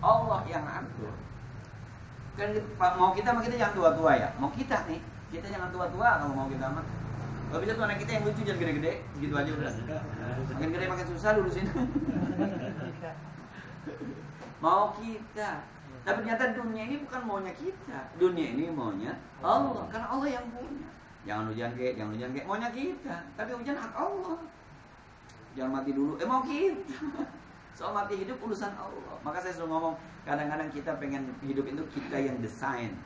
Allah yang atur. Kan mau kita jangan tua-tua ya. Mau kita nih, kita jangan tua-tua kalau mau kita mah. Kalau bisa tuh anak kita yang lucu jangan gede-gede, gitu aja udah. Makin gede makin susah lurusin. Mau kita. Tapi ternyata dunia ini bukan maunya kita. Dunia ini maunya Allah, karena Allah yang punya. Jangan hujan ke, maunya kita. Tapi hujan hak Allah. Jangan mati dulu, mau kita. Soal mati hidup urusan Allah. Maka saya selalu ngomong, kadang-kadang kita pengen hidup itu kita yang desain.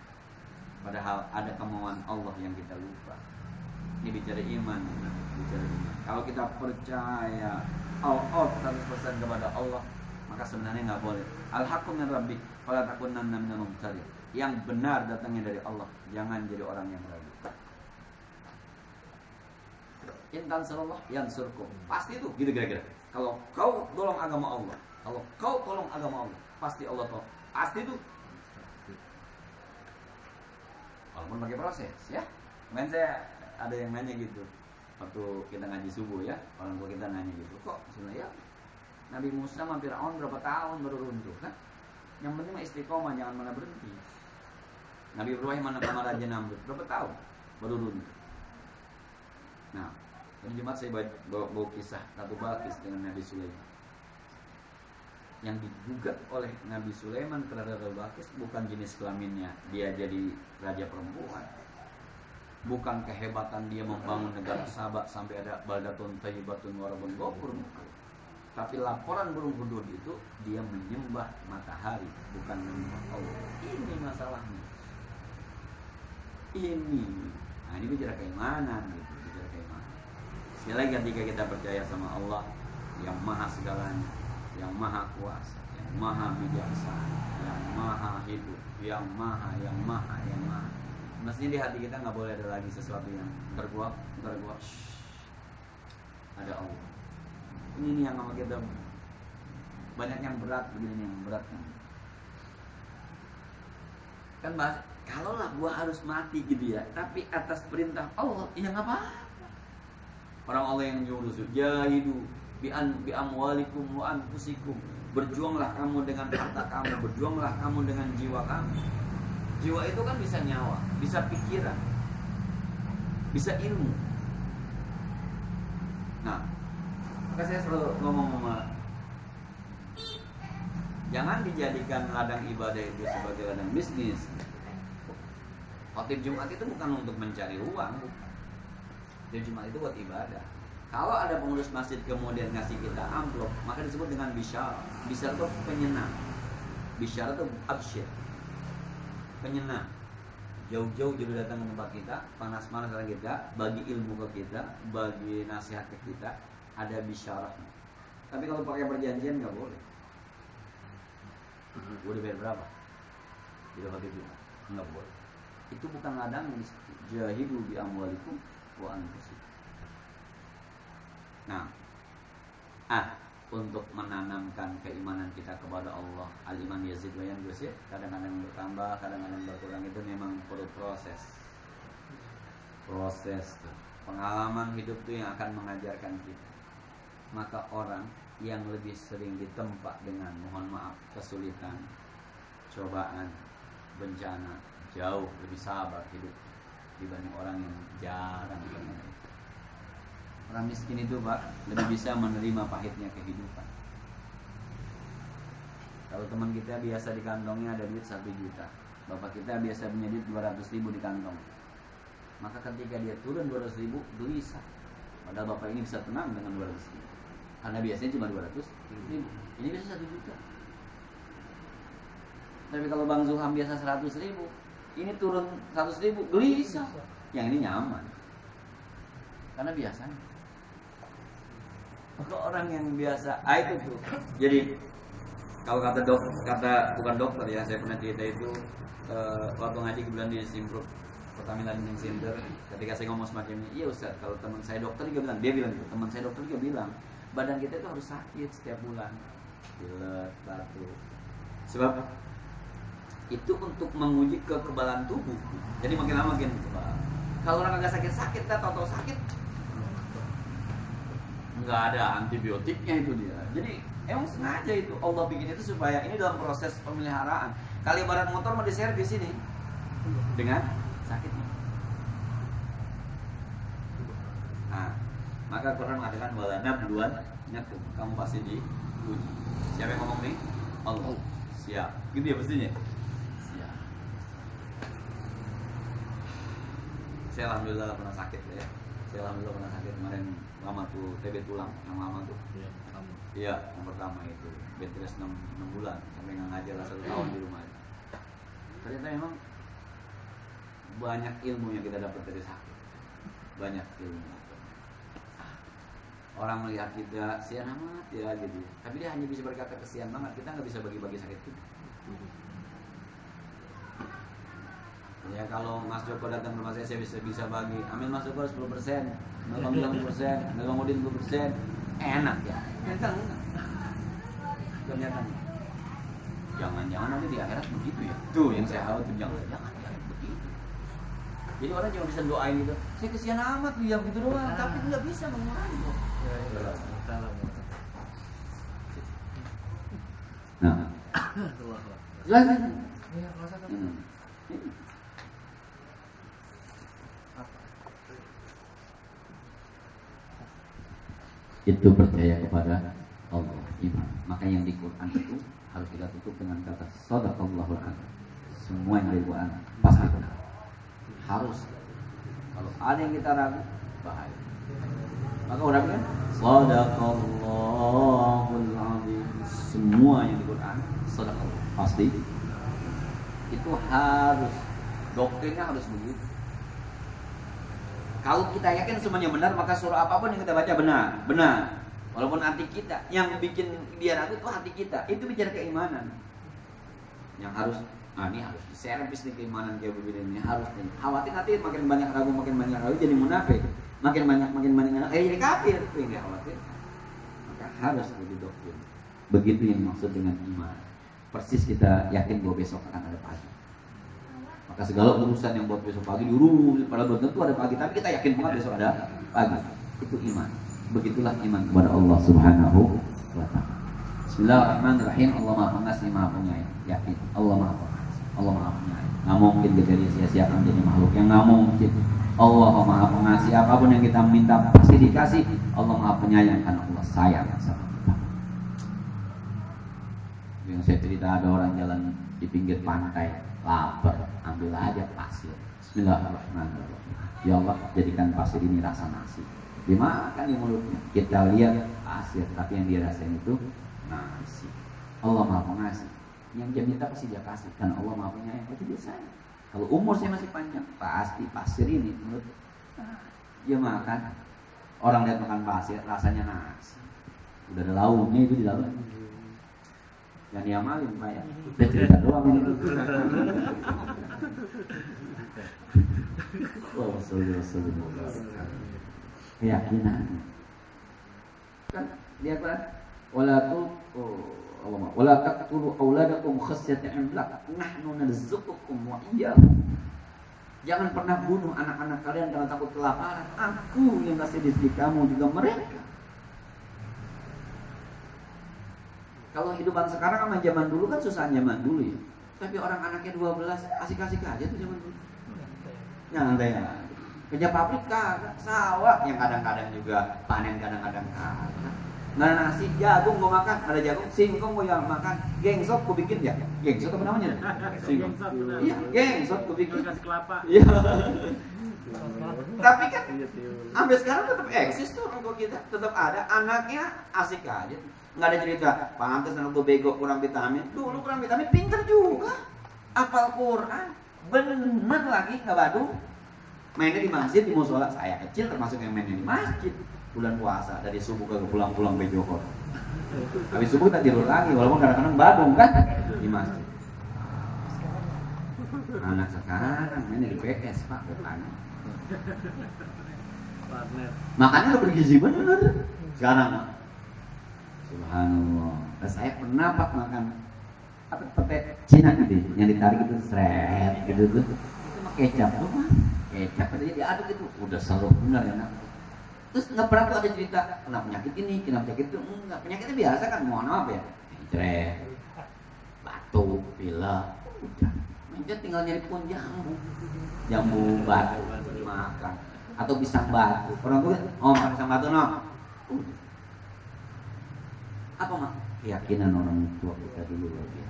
Padahal ada kemauan Allah yang kita lupa. Ini bicara iman, Kalau kita percaya all 100% kepada Allah, maka sebenarnya nggak boleh. Al-haqqu min rabbik, fala takunanna minal mumtarin. Yang benar datangnya dari Allah, jangan jadi orang yang ragu. Intan sallallahu yansurkum. Pasti itu gitu kira-kira. Kalau kau tolong agama Allah, kalau kau tolong agama Allah, pasti Allah tolong. Pasti itu. Walaupun pakai proses ya. Kemarin saya ada yang nanya gitu. Waktu kita ngaji subuh ya, orang tua kita nanya gitu. Kok sebenarnya Nabi Musa sama Fir'aun berapa tahun baru runtuh kan? Yang penting mah istiqomah, jangan mana berhenti. Nabi Ibrahim mana sama Raja Namrud berapa tahun baru runtuh. Nah, hari Jumat saya bawa kisah Ratu Balqis dengan Nabi Sulaiman. Yang digugat oleh Nabi Sulaiman terhadap Ratu Balqis bukan jenis kelaminnya, dia jadi raja perempuan. Bukan kehebatan dia membangun negara Sabak sampai ada baldatun thayyibatun wa rabbun ghafur. Tapi laporan burung hudud itu dia menyembah matahari, bukan menyembah Allah. Ini masalahnya. Ini. Nah, ini bicara keimanan gitu, bicara keimanan. Sekali lagi ketika kita percaya sama Allah yang maha segalanya, yang maha kuasa, yang maha bijaksana, yang maha hidup, yang maha. Mestinya di hati kita nggak boleh ada lagi sesuatu yang terkuak. Ada Allah. Ini yang sama kita banyak yang berat, begini yang berat kan bahas. Kalaulah gua harus mati gitu ya, tapi atas perintah Allah, ya nggak apa-apa. Orang Allah yang nyuruh, jahidu bi amwalikum wa anfusikum. Berjuanglah kamu dengan harta kamu, berjuanglah kamu dengan jiwa kamu. Jiwa itu kan bisa nyawa, bisa pikiran, bisa ilmu. Nah, maka saya selalu ngomong sama, jangan dijadikan ladang ibadah itu sebagai ladang bisnis. Khotib Jumat itu bukan untuk mencari uang. Khotib Jumat itu buat ibadah. Kalau ada pengurus masjid kemudian ngasih kita amplop, maka disebut dengan bisyarah. Bisyarah itu penyenang. Bisyarah itu absyir, penyenang. Jauh-jauh jadi datang ke tempat kita, panas-panas datang kita, bagi ilmu ke kita, bagi nasihat ke kita, ada bisyarahnya. Tapi kalau pakai perjanjian nggak boleh. Udah bayar berapa? Tidak pakai Jumat, nggak boleh. Itu bukan ladang yang jahidu bi amwalikum wa anfusikum. Nah, untuk menanamkan keimanan kita kepada Allah, al-iman yazid wa yanqus ya, kadang-kadang bertambah, kadang-kadang berkurang, itu memang perlu proses. Pengalaman hidup itu yang akan mengajarkan kita. Maka orang yang lebih sering ditempa dengan, mohon maaf, kesulitan, cobaan, bencana, jauh lebih sabar hidup dibanding orang yang jarang menerima. Orang miskin itu Pak lebih bisa menerima pahitnya kehidupan. Kalau teman kita biasa di kantongnya ada duit 1 juta, bapak kita biasa punya duit 200.000 di kantong. Maka ketika dia turun 200.000 gelisah. Padahal bapak ini bisa tenang dengan 200.000. Karena biasanya cuma 200.000. Ini bisa 1 juta. Tapi kalau Bang Zuham biasa 100.000, ini turun 100.000 gelisah. Yang ini nyaman. Karena biasanya. Maka orang yang biasa, itu tuh. Jadi kalau bukan dokter ya, saya pernah cerita itu waktu ngaji kebetulan di Simpruk Pertamina Learning Center. Ketika saya ngomong semacam ini, iya Ustaz, kalau teman saya dokter juga bilang, dia bilang gitu, teman saya dokter juga bilang, badan kita itu harus sakit setiap bulan, pilek, batuk. Sebab itu untuk menguji kekebalan tubuh. Jadi makin lama makin kebal. Kalau orang agak sakit-sakit, kita tahu-tahu sakit, nggak ada antibiotiknya itu dia. Jadi emang sengaja itu Allah bikin itu supaya ini dalam proses pemeliharaan. Kali ibarat motor mau diservis ini dengan sakitnya. Nah, maka Quran mengatakan wala nabluwan nyakum, kamu pasti diuji. Siapa yang ngomong nih? Allah. Siap. Gitu ya pastinya. Siap. Saya alhamdulillah pernah sakit ya. Saya alhamdulillah pernah sakit kemarin lama tuh TB tulang yang lama tuh. Iya, yang pertama itu bed rest 6 bulan sampai nggak ngajar lah 1 tahun di rumah. Ternyata memang banyak ilmu yang kita dapat dari sakit. Banyak ilmu. Orang melihat kita kesian amat ya gitu, tapi dia hanya bisa berkata kesian banget. Kita nggak bisa bagi-bagi sakit kita. Ya kalau Mas Joko datang ke rumah saya bisa bagi. Ambil Mas Joko 10%, ambil Bang Udin 10%, ambil Bang Udin 10%, enak ya. Ternyata jangan nanti di akhirat begitu ya. Tuh yang saya khawatir jangan begitu. Jadi orang cuma bisa doain gitu. Saya kesian amat dia gitu doang, tapi nggak bisa mengurangi kok. Nah, silakan. Itu percaya kepada Allah, iman. Maka yang di Quran itu harus kita tutup dengan kata shadaqallahul azim. Semua yang di Quran pasti benar. Harus. Kalau ada yang kita ragu, bahaya. Maka udah kan shadaqallahul azim. Semua yang di Quran shadaqallah pasti. Itu harus, doktrinnya harus begitu. Kalau kita yakin semuanya benar, maka surah apapun yang kita baca benar. Walaupun hati kita yang bikin dia ragu itu hati kita. Itu bicara keimanan. Yang harus, ini harus diservis nih keimanan kayak begini ini harus nih. Khawatir nanti makin banyak ragu jadi munafik. Makin banyak jadi kafir. Itu yang dia khawatir. Maka harus lebih doktrin. Begitu yang maksud dengan iman. Persis kita yakin bahwa besok akan ada pagi. Maka segala urusan yang buat besok pagi diurus, padahal belum tentu ada pagi, tapi kita yakin banget besok ada pagi. Itu iman. Begitulah iman kepada Allah Subhanahu wa ta'ala. Bismillahirrahmanirrahim. Allah Maha Pengasih, Maha Penyayang. Yakin Allah Maha Pengasih, Allah Maha Penyayang. Nggak mungkin kita sia-siakan jadi makhluk yang nggak mungkin. Allah Maha Pengasih, apapun yang kita minta pasti dikasih. Allah Maha Penyayang karena Allah sayang sama kita. Yang saya cerita ada orang jalan di pinggir pantai, lapar, ambil aja pasir. Bismillahirrahmanirrahim. Ya Allah, jadikan pasir ini rasa nasi. Dimakan di mulutnya. Kita lihat pasir, tapi yang dia rasain itu nasi. Allah Maha Pengasih. Yang dia minta pasti dia kasih. Karena Allah Maha Penyayang, pasti dia sayang. Kalau umur saya masih panjang, pasti pasir ini menurut dia makan. Orang lihat makan pasir, rasanya nasi. Udah ada lauknya itu di dalam. Yang diamalin Pak ya. Udah cerita doang ini. Keyakinan. Kan dia kan wala taqtulu auladakum khasyata imlaq nahnu narzuqukum wa iyyahum. Jangan pernah bunuh anak-anak kalian karena takut kelaparan. Aku yang kasih rezeki kamu juga mereka. Kalau hidupan sekarang sama zaman dulu kan susah zaman dulu ya. Tapi orang anaknya 12 asik-asik aja tuh zaman dulu. Nyantai ya. Kerja pabrik kagak, sawah yang kadang-kadang juga panen kadang-kadang kagak. Nggak ada nasi, jagung gua makan, ada jagung, singkong gua yang makan, gengsot gua bikin ya. Gengsot apa namanya? Singkong. Iya, gengsot gua bikin. Kasih kelapa. Iya. Tapi kan sampai sekarang tetap eksis tuh orang tua kita, tetap ada anaknya asik aja. Nggak ada cerita, pantes anak gue bego kurang vitamin. Dulu kurang vitamin, pinter juga. Apal Quran, bener lagi nggak badung. Mainnya di masjid, di musola. Saya kecil termasuk yang mainnya di masjid. Bulan puasa dari subuh ke pulang-pulang bejokor. Habis subuh kita tidur lagi, walaupun kadang-kadang badung kan di masjid. Anak sekarang mainnya di PS Pak, bukan. Makannya udah bergizi bener sekarang. Subhanallah. Dan saya pernah Pak makan apa pete Cina gitu, yang ditarik itu seret gitu tuh. Itu mah kecap tuh Pak. Kecap aja diaduk itu udah seru bener enak. Terus nggak pernah tuh ada cerita kena penyakit ini, kena penyakit itu. Enggak, penyakitnya biasa kan, mohon maaf ya. Hidreh, batuk, pilek, udah. Dia tinggal nyari pohon jambu batu makan, atau pisang batu. Orang tua, makan pisang batu no. Apa mak? Keyakinan orang tua kita dulu loh ya.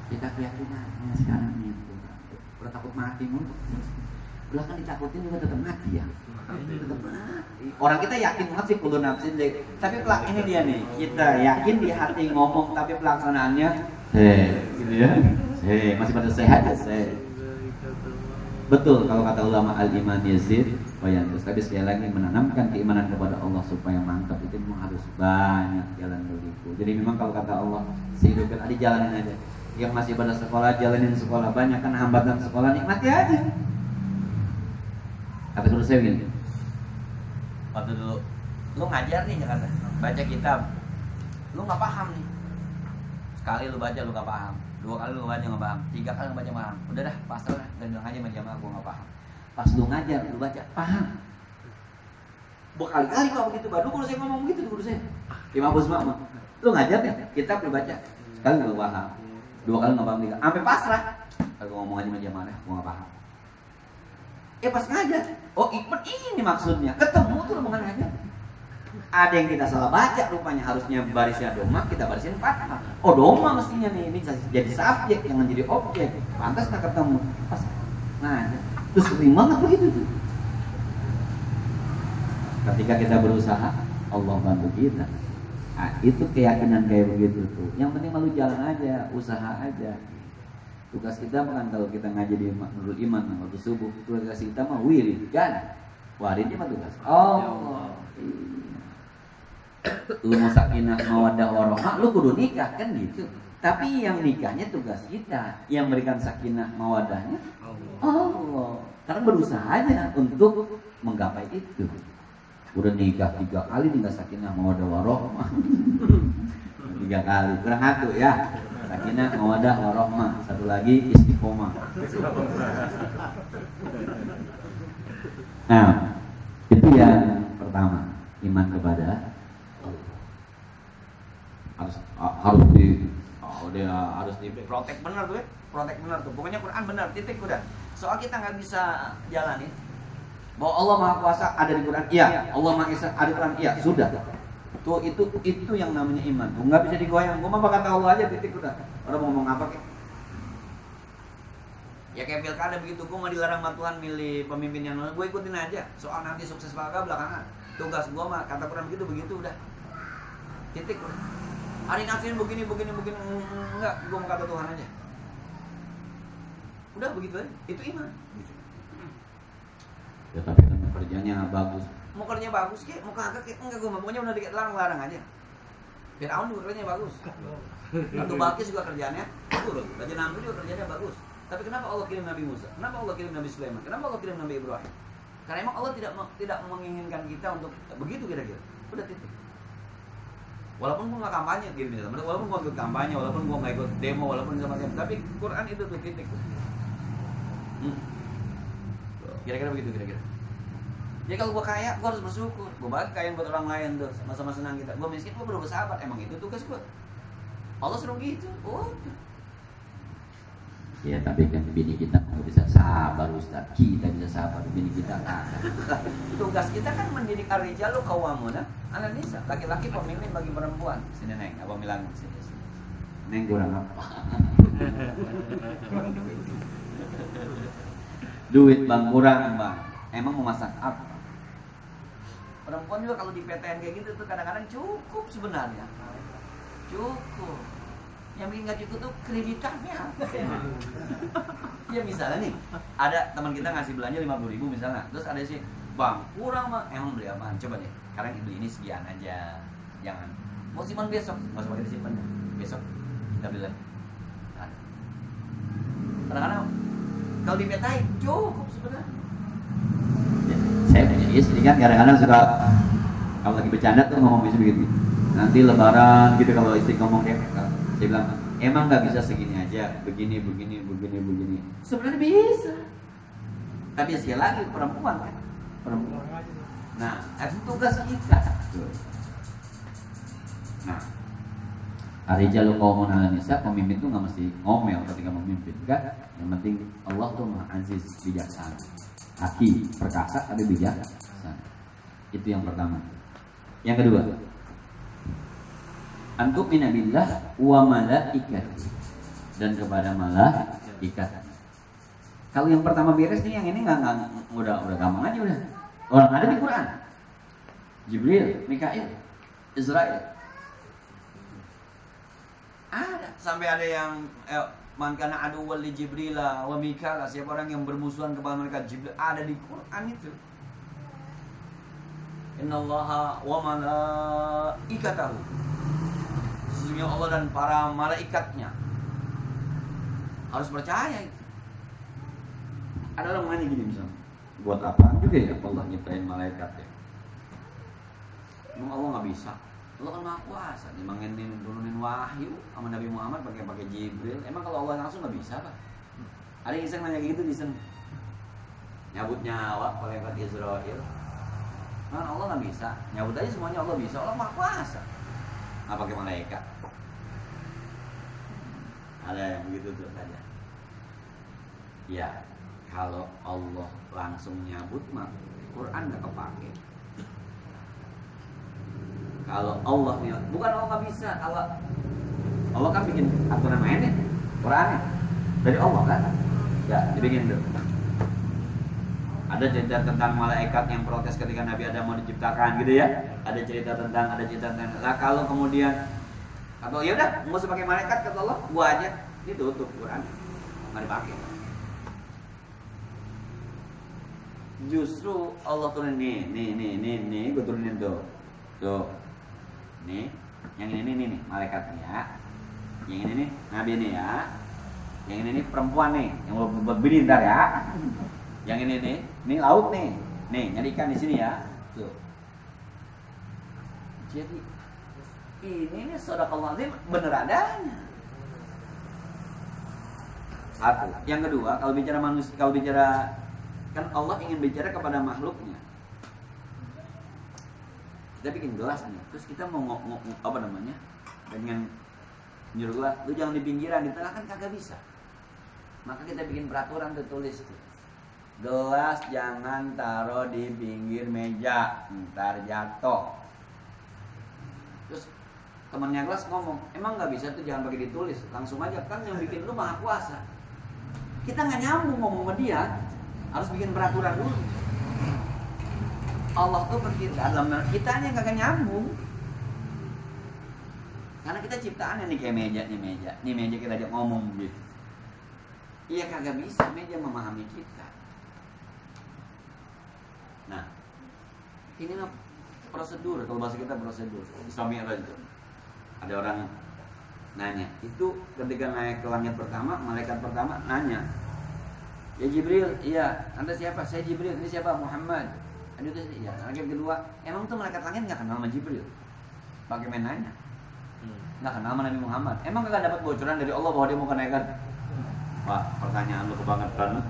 Kita keyakinan sekarang ini. Udah takut mati mulu. Udah kan ditakutin juga tetap mati ya. Tetap mati. Orang kita yakin banget sih kudu nafsin deh. Tapi ini dia nih. Kita yakin di hati ngomong tapi pelaksanaannya gitu ya. Masih pada sehat ya. Betul kalau kata ulama al-iman yazid wa yanqus. Tapi sekali lagi menanamkan keimanan kepada Allah supaya mantap itu memang harus banyak jalan begitu. Jadi memang kalau kata Allah sehidupkan aja jalanin aja. Yang masih pada sekolah jalanin sekolah, banyak kan hambatan sekolah, nikmati aja. Kata dulu saya begini. Waktu dulu lu ngajar nih Jakarta, baca kitab, lu nggak paham nih. Sekali lu baca lu nggak paham, 2 kali lu baca nggak paham, 3 kali lu baca paham. Udah dah pasrah dah, dan bilang aja sama jamaah gua nggak paham. Pas lu ngajar lu baca paham. Berkali-kali kalau begitu, baru guru saya ngomong begitu guru saya. Imam Bos Mama, lu ngajar ya, kitab lu baca, sekali lu paham, 2 kali nggak paham, 3, sampai pasrah. Kalau ngomong aja sama jamaah, gua nggak paham. Pas ngajar, oh ikut ini maksudnya, ketemu tuh bukan ngajar. Ada yang kita salah baca, rupanya harusnya barisnya doma, kita barisin fathah. Oh doma mestinya nih, ini jadi subjek, jangan jadi objek. Pantas tak ketemu, pas ngajar. Terus sering banget begitu tuh. Ketika kita berusaha, Allah bantu kita. Nah, itu keyakinan kayak begitu tuh. Yang penting malu jalan aja, usaha aja. Tugas kita kan kalau kita ngaji di Nurul Iman waktu subuh, tugas kita mah wirid kan. Waridnya mah tugas Allah. Lu mau sakinah mawaddah warahmah, lu kudu nikah kan gitu. Tapi yang nikahnya tugas kita, yang berikan sakinah mawaddahnya Allah. Karena berusaha aja untuk menggapai itu. Udah nikah 3 kali tinggal sakinah mawaddah warahmah. 3 kali, kurang 1 ya. Sakinah mawaddah warahmah, 1 lagi istiqomah. Nah, itu yang pertama, iman kepada harus di protek benar tuh ya, protek benar tuh. Pokoknya Quran benar, titik udah. Soal kita nggak bisa jalanin bahwa Allah Maha Kuasa ada di Quran, iya. Allah Maha Esa ada di Quran, iya. Sudah. Tuh itu yang namanya iman. Tuh nggak bisa digoyang. Gua mah kata Allah aja, titik udah. Orang mau ngomong apa kek? Ya kayak pilkada begitu, gue mah dilarang sama Tuhan milih pemimpin yang gue ikutin aja. Soal nanti sukses apa belakangan. Tugas gue mah kata Quran begitu udah. Titik udah. Hari nafsin begini enggak, gue mau kata Tuhan aja. Udah begitu aja. Itu iman. Ya tapi kan kerjanya bagus. Mau kerjanya bagus kek, mau kagak kek, enggak, gue pokoknya udah larang aja. Fir'aun juga kerjanya bagus. Ratu Balkis juga kerjanya bagus. Raja Namrud juga kerjanya bagus. Tapi kenapa Allah kirim Nabi Musa? Kenapa Allah kirim Nabi Sulaiman? Kenapa Allah kirim Nabi Ibrahim? Karena emang Allah tidak menginginkan kita untuk begitu kira-kira. Udah titik. Walaupun gua nggak kampanye gini, walaupun gua ikut kampanye, walaupun gua nggak ikut demo, walaupun macam, tapi Quran itu tuh titik. Kira-kira begitu kira-kira. Jadi kalau gua kaya, gua harus bersyukur. Gua bagi kaya buat orang lain tuh, sama-sama senang kita. Gua miskin, gua bersahabat. Emang itu tugas gua. Allah suruh gitu. Oh. Ya tapi kan bini kita nggak bisa sabar Ustaz, kita bisa sabar, bini kita kan. Tugas kita kan mendidik ar-rijalu qawwamuna 'alan nisa, laki-laki pemimpin bagi perempuan. Sini Neng, Abang bilang sini. Neng kurang apa? Duit Bang kurang Bang. Emang mau masak apa? Perempuan juga kalau di PTN kayak gitu tuh kadang-kadang cukup sebenarnya. Cukup. Yang bikin gak cukup tuh kreditannya. Ya misalnya nih, ada teman kita ngasih belanja 50.000 misalnya, terus ada sih, Bang kurang Bang, emang beli apaan? Coba deh, sekarang beli ini sekian aja, jangan. Mau simpan besok, nggak usah pakai disimpan, besok kita beli lagi. Kadang-kadang kalau dipetain cukup sebenarnya. Ya, saya punya istri kan kadang-kadang suka kalau lagi bercanda tuh ngomong begitu. Nanti lebaran gitu kalau istri ngomong kayak dia bilang, emang nggak bisa segini aja, begini. Sebenarnya bisa. Tapi sekali lagi perempuan kan, perempuan. Nah, itu tugas kita. Nah, Ar-rijalu qawwamun 'alan nisa, pemimpin itu nggak mesti ngomel ketika memimpin, kan? Yang penting Allah tuh Maha Aziz, bijaksana. Hakim, perkasa tapi bijaksana. Itu yang pertama. Yang kedua, antuk minabillah wa malaikati, dan kepada malaikat. Kalau yang pertama beres nih, yang ini nggak udah gampang aja udah. Orang ada di Quran. Jibril, Mikail, Israel. Ada, sampai ada yang man kana aduwwal li Jibril wa Mikail, siapa orang yang bermusuhan kepada malaikat Jibril, ada di Quran itu. Innallaha wa malaikatahu, sesungguhnya Allah dan para malaikatnya. Harus percaya itu. Ada orang nanya gini misalnya, buat apa juga ya Allah nyiptain malaikat ya? Emang Allah nggak bisa? Allah kan Maha Kuasa, dimangin turunin wahyu sama Nabi Muhammad pakai Jibril. Emang kalau Allah langsung nggak bisa, Pak? Ada yang iseng nanya gitu, iseng nyabut nyawa malaikat Israel. Kan Allah nggak bisa, nyabut aja semuanya Allah bisa. Allah Maha Kuasa, nggak pakai malaikat. Ada yang begitu tuh saja. Ya, kalau Allah langsung nyabut mah Quran nggak kepake. Kalau Allah nih, bukan Allah nggak bisa. Kalau Allah kan bikin aturan mainnya, Qurannya dari Allah kan, ya dibikin dulu. Ada cerita tentang malaikat yang protes ketika Nabi Adam mau diciptakan gitu ya. Ada cerita tentang. Nah kalau kemudian atau ya udah nggak usah pakai malaikat, kata Allah, gua aja ditutup Quran, nggak dipakai. Justru Allah turunin nih, gue turunin tuh. Nih, yang ini nih malaikatnya ya. Yang ini nih Nabi nih ya. Yang ini nih perempuan nih, yang mau buat bini ntar ya. Yang ini nih laut nih. Nih, nyari ikan di sini ya. Tuh. Jadi ini nih sadaqallahul azim, bener adanya. Satu. Yang kedua, kalau bicara manusia, kan Allah ingin bicara kepada makhluknya. Kita bikin gelas nih, terus kita mau apa namanya, dengan nyuruh gelas, lu jangan di pinggiran, di tengah kan kagak bisa. Maka kita bikin peraturan tertulis tuh, gelas jangan taruh di pinggir meja, ntar jatuh. Terus temannya gelas ngomong, emang nggak bisa tuh, jangan pakai ditulis, langsung aja, kan yang bikin lu Maha Kuasa. Kita nggak nyambung ngomong sama dia, harus bikin peraturan dulu. Allah tuh berkita, dalam kita yang kagak nyambung. Karena kita ciptaannya nih kayak meja, nih meja kita ajak ngomong gitu. Iya kagak bisa meja memahami kita. Nah, ini mah prosedur, kalau bahasa kita prosedur. Islamiyah itu. Ada orang nanya, itu ketika naik ke langit pertama, malaikat pertama nanya, ya Jibril, iya, Anda siapa? Saya Jibril. Ini siapa? Muhammad. Aduh, iya. Langit kedua, emang tuh malaikat langit nggak kenal sama Jibril? Pakai main nanya, nggak kenal sama Nabi Muhammad. Emang nggak dapat bocoran dari Allah bahwa dia mau kenaikan? Wah, pertanyaan lu kebangetan.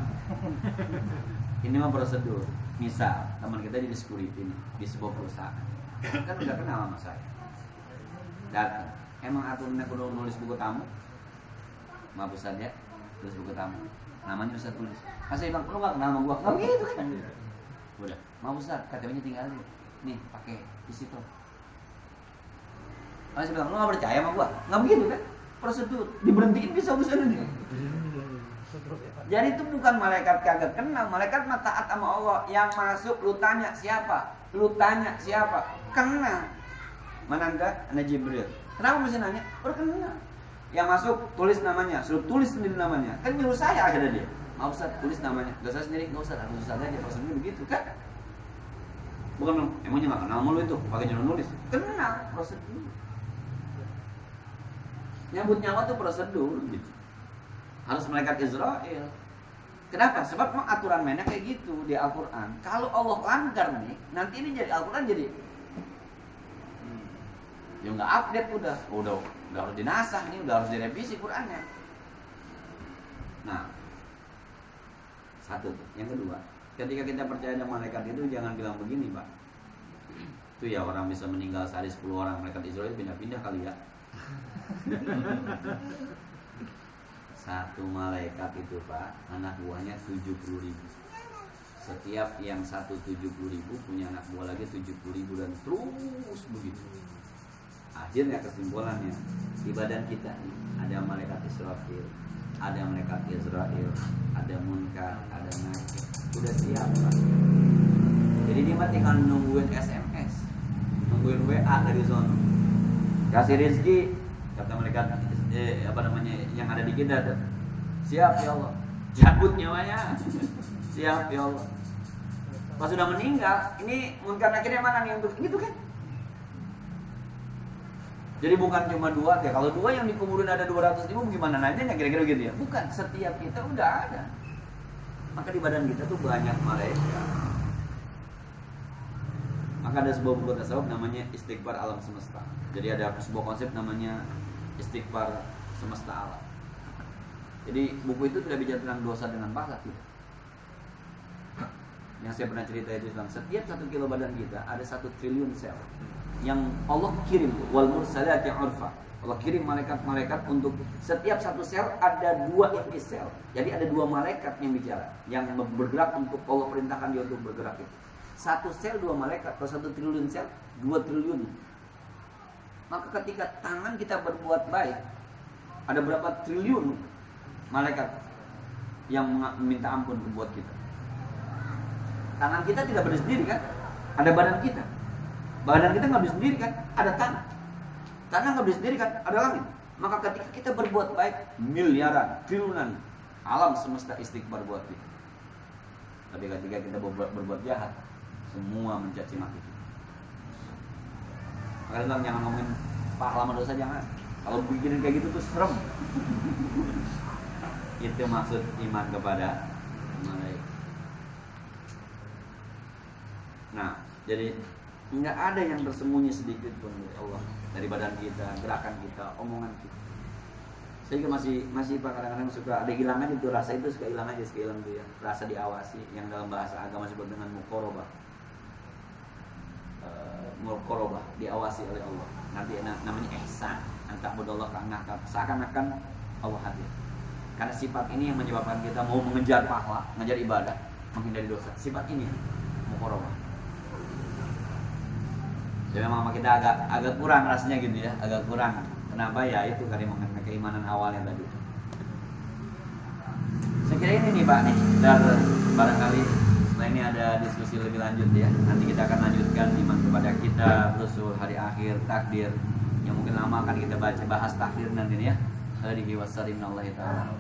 Ini mah prosedur. Misal teman kita di security nih, di sebuah perusahaan, kan udah kenal sama saya. Datang, emang aturannya kudu nulis buku tamu? Maaf Ustaz ya, tulis buku tamu. Namanya Ustaz tulis. Saya bilang, lu gak kenal sama gua? Nggak gitu kan. Udah, maaf Ustaz, KTP-nya tinggal nih, pakai di situ. Saya bilang, lu gak percaya sama gua? Nggak begitu kan? Prosedur, diberhentiin bisa nih. Jadi itu bukan malaikat kagak kenal, malaikat mah taat sama Allah. Yang masuk lu tanya siapa? Kenal. Mana Anda Jibril. Kenapa mesti nanya? Kenal. Yang masuk tulis namanya, suruh tulis sendiri namanya. Kan nyuruh saya akhirnya dia. Mau Ustaz tulis namanya. Gak usah sendiri, gak usah, harus Ustaz aja prosedurnya begitu kan? Bukan emangnya gak kenal mulu itu, pakai nyuruh nulis. Kenal prosedur. Nyambut nyawa tuh prosedur gitu. Harus malaikat Israel. Kenapa? Sebab memang aturan mainnya kayak gitu di Al-Quran. Kalau Allah langgar nih, nanti ini jadi Al-Quran jadi ya nggak update, udah harus dinasah nih, udah harus direvisi Qurannya. Nah, satu tuh. Yang kedua, ketika kita percaya sama malaikat itu jangan bilang begini, Pak. Itu ya orang bisa meninggal sehari 10 orang, malaikat Israel pindah-pindah kali ya. Satu malaikat itu Pak, anak buahnya 70.000. Setiap yang satu 70.000 punya anak buah lagi 70.000 dan terus begitu. Akhirnya kesimpulannya di badan kita nih ada malaikat Israfil, ada malaikat Israel, ada Munkar, ada Nakir. Udah siap Pak. Jadi dia mah tinggal nungguin SMS, nungguin WA dari sono. Kasih rezeki, kata malaikat yang ada di kita tuh. Siap ya Allah. Cabut nyawanya. Siap ya Allah. Pas sudah meninggal, ini Munkar Nakir yang mana nih untuk gitu kan? Jadi bukan cuma 2, ya kalau 2 yang dikuburin ada 200.000 gimana nanya kira-kira gitu ya? Bukan, setiap kita udah ada. Maka di badan kita tuh banyak malaikat. Maka ada sebuah buku tasawuf namanya Istighfar Alam Semesta. Jadi ada sebuah konsep namanya Istighfar Semesta Alam. Jadi buku itu tidak bicara tentang dosa dengan pahala tidak. Yang saya pernah cerita itu tentang setiap 1 kilo badan kita ada 1 triliun sel yang Allah kirim, wal mursalati urfa. Allah kirim malaikat-malaikat untuk setiap 1 sel ada 2 inti sel. Jadi ada 2 malaikat yang bicara, yang bergerak untuk Allah perintahkan dia untuk bergerak itu. 1 sel 2 malaikat, kalau 1 triliun sel 2 triliun. Maka ketika tangan kita berbuat baik, ada berapa triliun malaikat yang meminta ampun buat kita. Tangan kita tidak berdiri sendiri kan? Ada badan kita. Badan kita nggak berdiri sendiri kan? Ada tangan. Tangan nggak berdiri sendiri kan? Ada langit. Maka ketika kita berbuat baik, miliaran, triliunan alam semesta istighfar buat kita. Tapi ketika kita berbuat jahat, semua mencaci maki kita. Maka bilang jangan ngomongin pahala dosa, jangan. Kalau bikin kayak gitu tuh serem. Itu maksud iman kepada malaikat. Nah, jadi nggak ada yang tersembunyi sedikit pun dari Allah, dari badan kita, gerakan kita, omongan kita. Saya masih Pak kadang-kadang suka ada hilang aja itu rasa itu, suka hilang aja, suka hilang tuh ya. Rasa diawasi yang dalam bahasa agama disebut dengan muqarabah. Muqarabah, diawasi oleh Allah. Nanti namanya ihsan, anta'budallah ka'annaka, seakan-akan Allah hadir. Karena sifat ini yang menyebabkan kita mau mengejar pahala, mengejar ibadah, menghindari dosa. Sifat ini muqarabah. Jadi memang kita agak kurang rasanya gitu ya, agak kurang. Kenapa ya? Itu karena mengenai keimanan awal yang tadi. Saya kira ini nih Pak nih, dan barangkali setelah ini ada diskusi lebih lanjut ya. Nanti kita akan lanjutkan iman kepada kita, Rasul, hari akhir, takdir. Yang mungkin lama akan kita bahas takdir nanti ya. Alaihi wasallam.